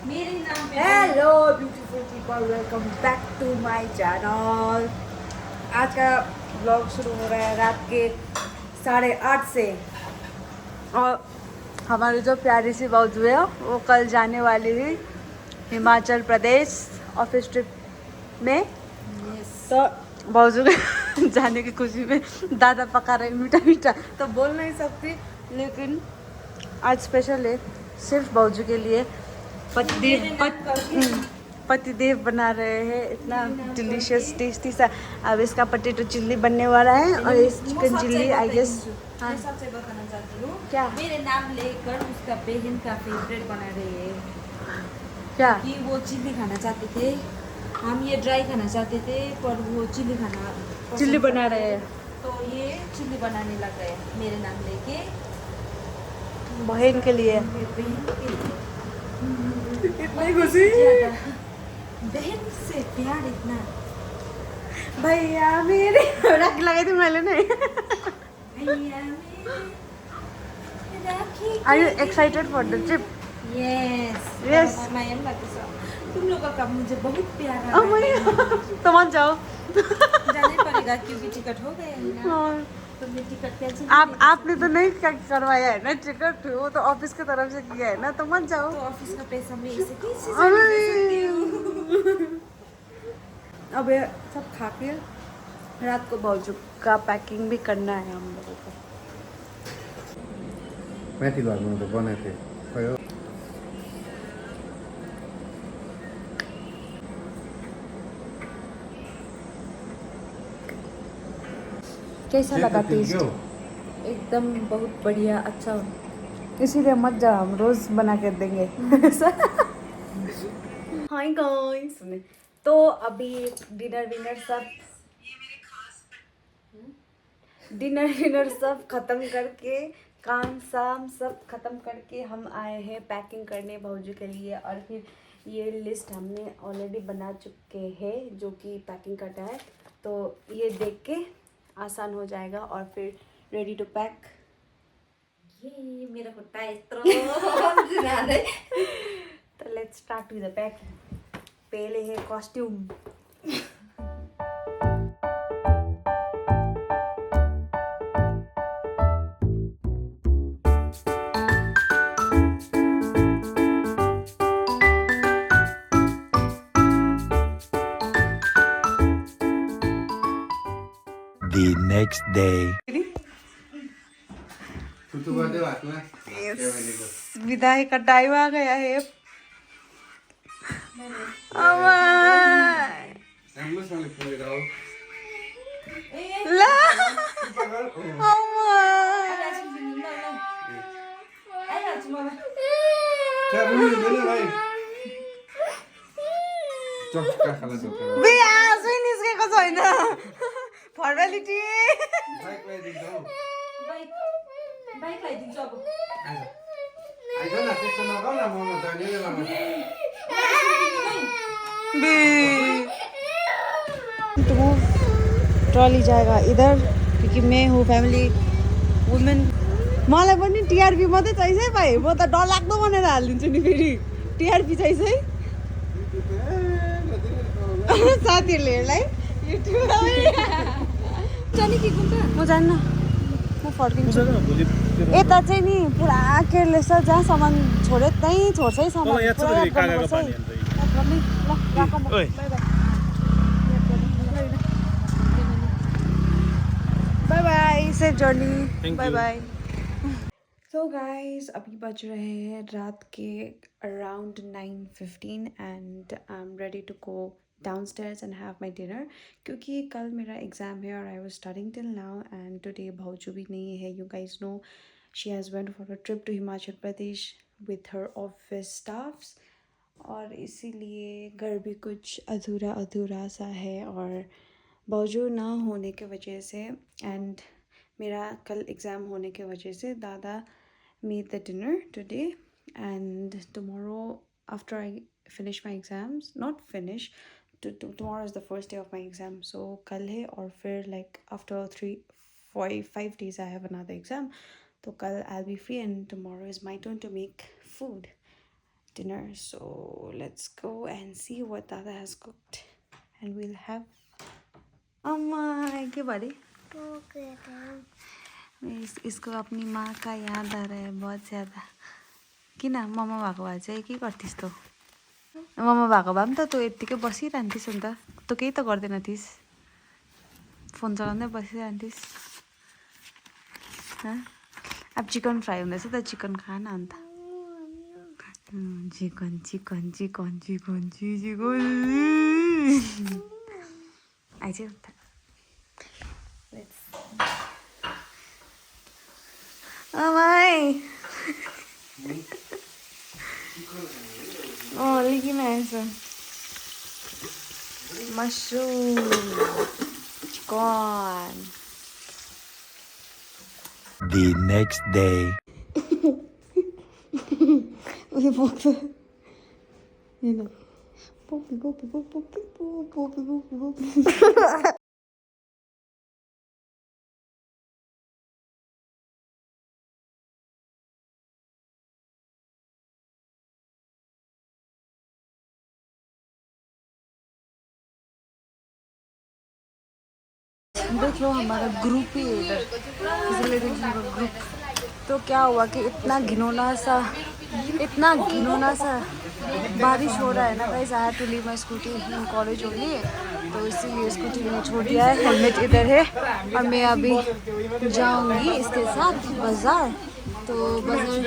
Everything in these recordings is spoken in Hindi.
मेरे नाम पे hello beautiful people, welcome back to my channel. आज का ब्लॉग शुरू हो रहा है रात के 8:30 से। और हमारी जो प्यारी सी बाजू है वो कल जाने वाली है हिमाचल प्रदेश ऑफिस ट्रिप में। तो बाजू के जाने की खुशी में दादा पका रहे मीठा मीठा, तो बोल नहीं सकती, लेकिन आज स्पेशल है सिर्फ बाजू के लिए। पतिदेव बना रहे हैं इतना डिलीशियस टेस्टी सा। अब इसका पोटैटो चिल्ली बनने वाला है और इस चिकन चिल्ली आई गेस। मैं सबसे बताना चाहती हूँ क्या मेरे नाम लेकर उसका बहन का फेवरेट बना रही है क्या कि वो चिल्ली खाना चाहते थे। हम ये ड्राई खाना चाहते थे पर वो चिल्ली खाना पसंद चिल्ली बना करते रहे हैं। हैं तो ये चिल्ली बनाने लग गए मेरे नाम लेके बहन के लिए। मेरे बहन के लिए। इतनी खुशी ज्यादा बहन से प्यार इतना भैया मेरे रख लगाई थी मैंने नहीं। भैया मेरे Rakhi are you excited for the trip? Yes Yes. Ma'am तुम लोगों का मुझे बहुत प्यारा Oh my लगता है। God. तो मत जाओ। जाना पड़ेगा क्योंकि टिकट हो गया है ना। और तुमने टिकट कैंसिल आपने तो नहीं करवाया है ना टिकट, वो तो ऑफिस की तरफ से किया है ना, तो मत जाओ। तो ऑफिस का पैसा मैं इसे कैसे जाने दे सकती हूँ। अब ये सब खा के रात को बाजू का पैकिंग भी करना है हम लोगों को। माथि घरमा त बनाएको थिएँ खै हो कैसा लगा टेस्ट? क्या हो एकदम बहुत बढ़िया अच्छा। इसीलिए मत जाओ, हम रोज बना के देंगे। हाय गाइस, तो अभी डिनर विनर सब खत्म करके, काम शाम सब खत्म करके हम आए हैं पैकिंग करने भाऊजी के लिए। और फिर ये लिस्ट हमने ऑलरेडी बना चुके हैं जो कि पैकिंग करना है, तो ये देख के आसान हो जाएगा और फिर रेडी टू पैक। ये मेरा खुट्टा यत्रो तो let's start with the packing. पहले है कॉस्ट्यूम। The next day. सुतु गर्दै हातमा फेमिलीको विदाई का टाइम आ गया है। अमाय राम्रोसँगले पुगेर आऊ ला अमाय क्या रुँदैन भाइ चक्का खाला चक्का बिहा आजै निस्केको छैन, फर्मालिटी। बाइक ल्याइदिन्छ हौ बाइक ल्याइदिन्छु अब। आइज न त्यस्तो नगाउ न ममा जाने बेलामा ट्रॉली जाएगा इधर क्योंकि मैं हूँ फैमिली वुमेन। मलाई पनि टिआरपी मात्रै चाहिन्छ है भाइ, म त डरलाग्दो भनेर हालिदिन्छु नि फेरि। टिआरपी चाहिन्छ है साथीहरूले हेर्लाई जाने कि कुन्ता म जान्न, म फर्किन्छु। यता चाहिँ नि पुरा केयरलेस छ, जहाँ सामान छोड्यो त्यहीँ छोड्छ है सामान। पुरा याद गर्नुपर्छ है। याद गर्ने। ल राखौँ म। Bye bye. Bye bye, safe journey. Bye bye. So guys अभी बज रहे हैं रात के around 9:15 and I am ready to go downstairs and have my dinner, क्योंकि कल मेरा एग्ज़ाम है और I was studying till now and today भाऊजू भी नहीं है। You guys know she has went for a trip to Himachal Pradesh with her office staffs, और इसीलिए घर भी कुछ अधूरा अधूरा सा है। और भाऊजू ना होने के वजह से एंड मेरा कल एग्ज़ाम होने के वजह से दादा made the dinner today, and tomorrow after I finish my exams, not finish, tomorrow is the first day of my exam, so kal hai aur fir like after 3 4 5 days I have another exam, so kal I'll be free and tomorrow is my turn to make food. dinner. So let's go and see what Dada has cooked, and we'll have. अम्मा के बारे इसको अपनी माँ का याद आ रहा है बहुत ज़्यादा. किन मम्मा भएको भए चाहिँ के गर्थिस् तँ? मम्मा भएको भए पनि त तँ यत्तिकै बसिरहन्थिस् नि त. तँ केही त गर्दैन थिइस्. फोन चलाउँदै बसिरहन्थिस्. अब चिकन फ्राई हुँदैछ त चिकन खा न अन्त. Chicken chicken chicken chicken chicken eyes उता. आमाई लिकिन आएछ. Mushroom chicken. The next day. उसले बोक्छ हेर्न. पोपी पोपी पोपी पोपी पोपी पोपी. देख लो हमारा ग्रुप ही है इधर. इसलिए देखिए ग्रुप. तो क्या हुआ कि इतना घिनौना सा बारिश हो रहा है ना guys. I had to leave my scooty in college only. तो इसीलिए स्कूटी मैंने छोड़ दिया है. हेलमेट इधर है और मैं अभी जाऊंगी इसके साथ बाज़ार. तो बाज़ार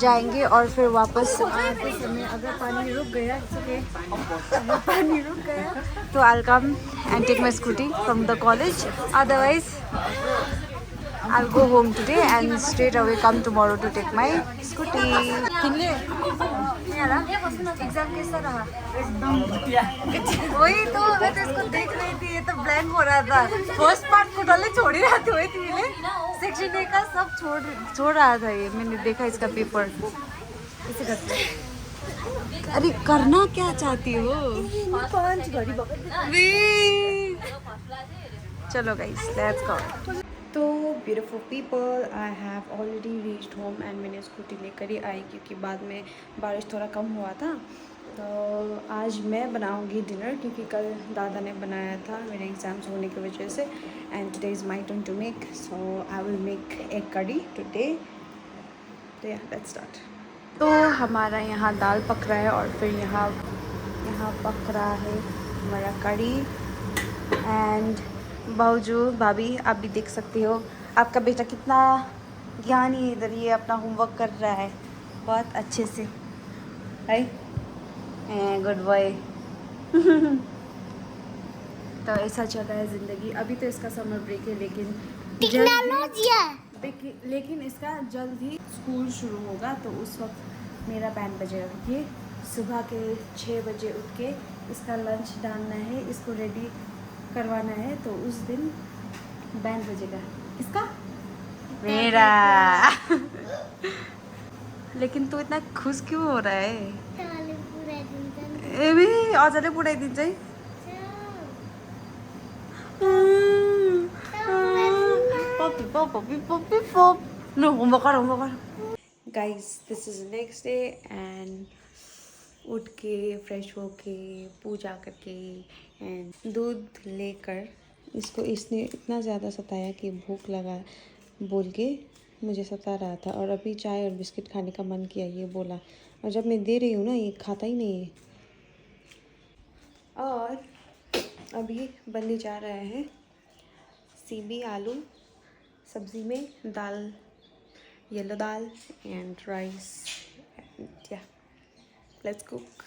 जाएंगे और फिर वापस आते समय अगर पानी रुक गया पानी रुक गया तो I'll come and take my scooty from the college. Otherwise I'll go home today and straight away come tomorrow to take my scooty. Kinley exam कैसा रहा? वही तो मैं तो इसको देख रही थी. ये तो ब्लैंक हो रहा था. फर्स्ट पार्ट को डले छोड़ ही रहा था. तिमीले सेक्शन ए का सब छोड़ रहा था. ये मैंने देखा इसका पेपर ऐसे करते. अरे करना क्या चाहती हो? 5 घड़ी. चलो गाइस लेट्स गो. तो beautiful people, I have already reached home and मैंने स्कूटी लेकर ही आई क्योंकि बाद में बारिश थोड़ा कम हुआ था. तो आज मैं बनाऊंगी डिनर क्योंकि कल दादा ने बनाया था मेरे एग्ज़ाम्स होने की वजह से. And today is my turn to make. So I will make egg curry today. तो या लेट्स स्टार्ट. तो हमारा यहाँ दाल पक रहा है और फिर यहाँ पक रहा है हमारा कड़ी. एंड बावजू भाभी आप भी देख सकते हो आपका बेटा कितना ज्ञानी है. इधर ये अपना होमवर्क कर रहा है बहुत अच्छे से. है गुड बॉय. तो ऐसा चल रहा है ज़िंदगी. अभी तो इसका समर ब्रेक है लेकिन इसका जल्द ही स्कूल शुरू होगा. तो उस वक्त मेरा बैंड बजेगा. ये सुबह के 6 बजे उठ के इसका लंच डालना है, इसको रेडी करवाना है. तो उस दिन बैंड बजेगा इसका मेरा. लेकिन तू इतना खुश क्यों हो रहा है? अजले पुऱ्याइदिन्छ है. नो होमवर्क कर. Guys this is next day and उठ के फ्रेश होके पूजा करके एंड दूध लेकर इसको इसने इतना ज़्यादा सताया कि भूख लगा बोल के मुझे सता रहा था. और अभी चाय और बिस्किट खाने का मन किया ये बोला. और जब मैं दे रही हूँ ना ये खाता ही नहीं है. और अभी बनने जा रहा है सीबी आलू सब्ज़ी में दाल, येलो दाल and rice. And yeah let's cook.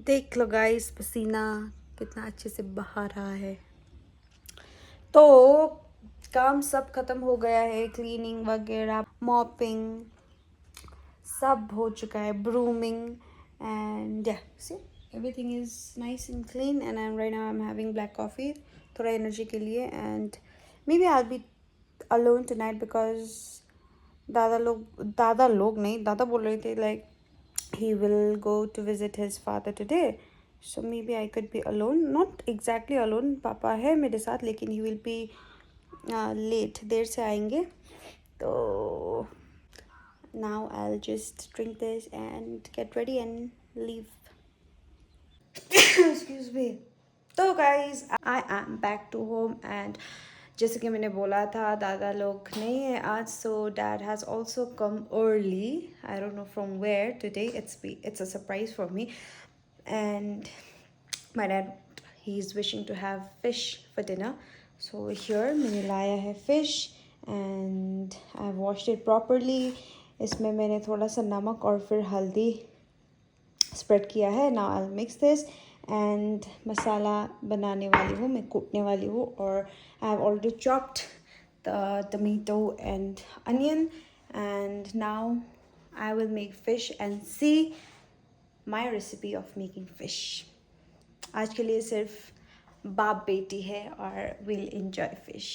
देख लो गाइस पसीना कितना अच्छे से बहा रहा है. तो काम सब खत्म हो गया है. क्लीनिंग वगैरह, मॉपिंग सब हो चुका है, ब्रूमिंग एंड या सी everything is nice and clean and right now I'm having black coffee थोड़ा एनर्जी के लिए and maybe I'll be alone tonight because दादा लोग नहीं, दादा बोल रहे थे like he will go to visit his father today, so maybe I could be alone, not exactly alone, पापा है मेरे साथ लेकिन he will be late, देर से आएंगे तो now I'll just drink this and get ready and leave. Excuse me. तो guys, I am back to home and जैसे कि मैंने बोला था दादा लोग नहीं है आज, so dad has also come early. I don't know from where today. It's a surprise for me. And my dad, he's wishing to have fish for dinner. So here मैंने लाया है fish and I washed it properly. इसमें मैंने थोड़ा सा नमक और फिर हल्दी स्प्रेड किया है. Now I'll mix this and मसाला बनाने वाली हूँ, मैं कूटने वाली हूँ. और I have already chopped the tomato and onion and now I will make fish and see my recipe of making fish. आज के लिए सिर्फ बाप बेटी है और we'll enjoy fish.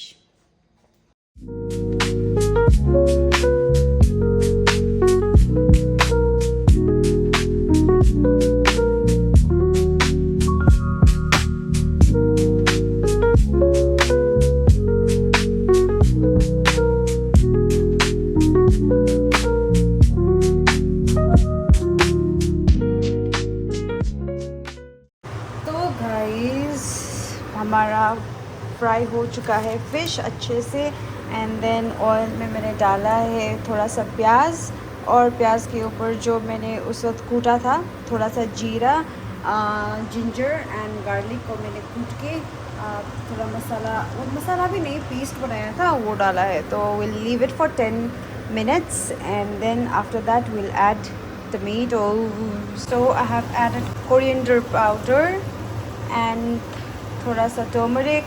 हमारा फ्राई हो चुका है फ़िश अच्छे से एंड देन ऑयल में मैंने डाला है थोड़ा सा प्याज और प्याज के ऊपर जो मैंने उस वक्त कूटा था थोड़ा सा जीरा, जिंजर एंड गार्लिक को मैंने कूट के थोड़ा मसाला भी नहीं पेस्ट बनाया था वो डाला है. तो will leave it for 10 minutes and then after that we'll add tomatoes. So I have added coriander powder and थोड़ा सा टर्मरिक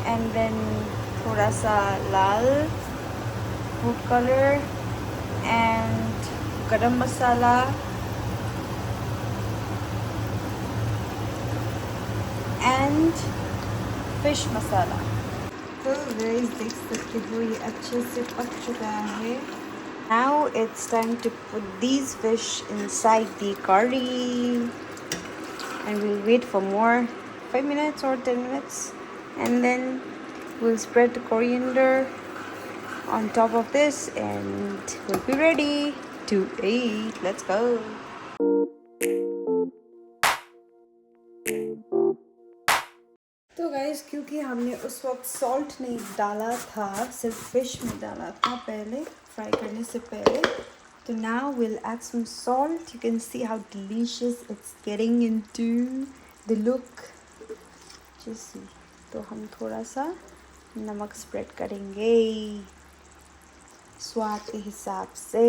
एंड देन थोड़ा सा लाल फूड कलर एंड गरम मसाला एंड फिश मसाला. तो गाइस देख सकते हो ये अच्छे से पक चुका है. Now it's time to put these fish inside the curry and we'll wait for more 5 minutes or 10 minutes and then we'll spread the coriander on top of this and we'll be ready to eat. Let's go. तो गाइस क्योंकि हमने उस वक्त सॉल्ट नहीं डाला था, सिर्फ फिश में डाला था पहले फ्राई करने से पहले, तो now we'll add some salt. You can see how delicious it's getting into the look. तो हम थोड़ा सा नमक स्प्रेड करेंगे स्वाद के हिसाब से.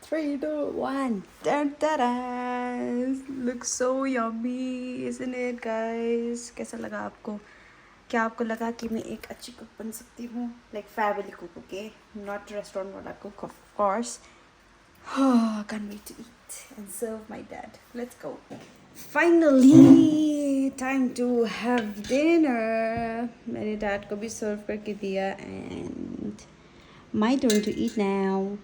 3, 2, 1. Ta-da! Looks so yummy, isn't it, guys? कैसा लगा आपको? क्या आपको लगा कि मैं एक अच्छी कुक बन सकती हूँ, like family cook, okay? Not restaurant वाला cook, of course. Oh, can't wait to eat and serve my dad. Let's go. Finally, time to have dinner. मेरे डैड को भी सर्व करके दिया and my turn to eat now.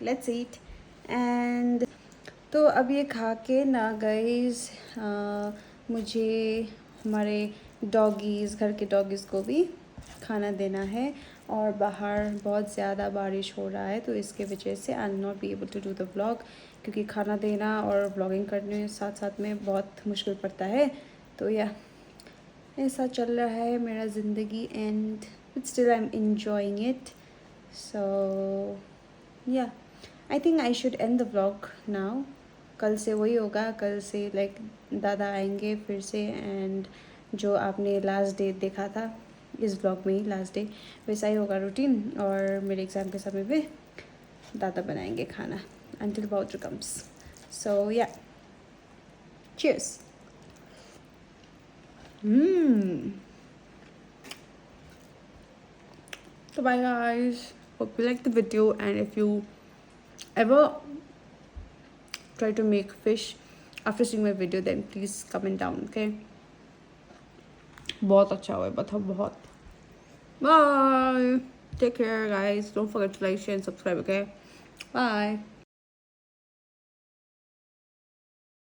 Let's eat. And तो अब ये खा के ना गाइस मुझे हमारे डॉगीज़, घर के डॉगीज़ को भी खाना देना है और बाहर बहुत ज़्यादा बारिश हो रहा है तो इसके वजह से I will not be able to do the vlog, क्योंकि खाना देना और व्लॉगिंग करने साथ साथ में बहुत मुश्किल पड़ता है. तो या ऐसा चल रहा है मेरा ज़िंदगी and but still I am enjoying it. So yeah I think I should end the vlog now. कल से वही होगा, कल से लाइक दादा आएंगे फिर से एंड जो आपने लास्ट डे देखा था इस व्लॉग में ही लास्ट डे वैसा ही होगा रूटीन. और मेरे एग्ज़ाम के समय पे दादा बनाएंगे खाना until Baudru comes. So yeah, cheers. So bye guys. Hope you like the video, and if you ever try to make fish after seeing my video, then please comment down. Okay, बहुत अच्छा हुआ है, बहुत. Bye. Take care, guys. Don't forget to like, share, and subscribe. Okay. Bye.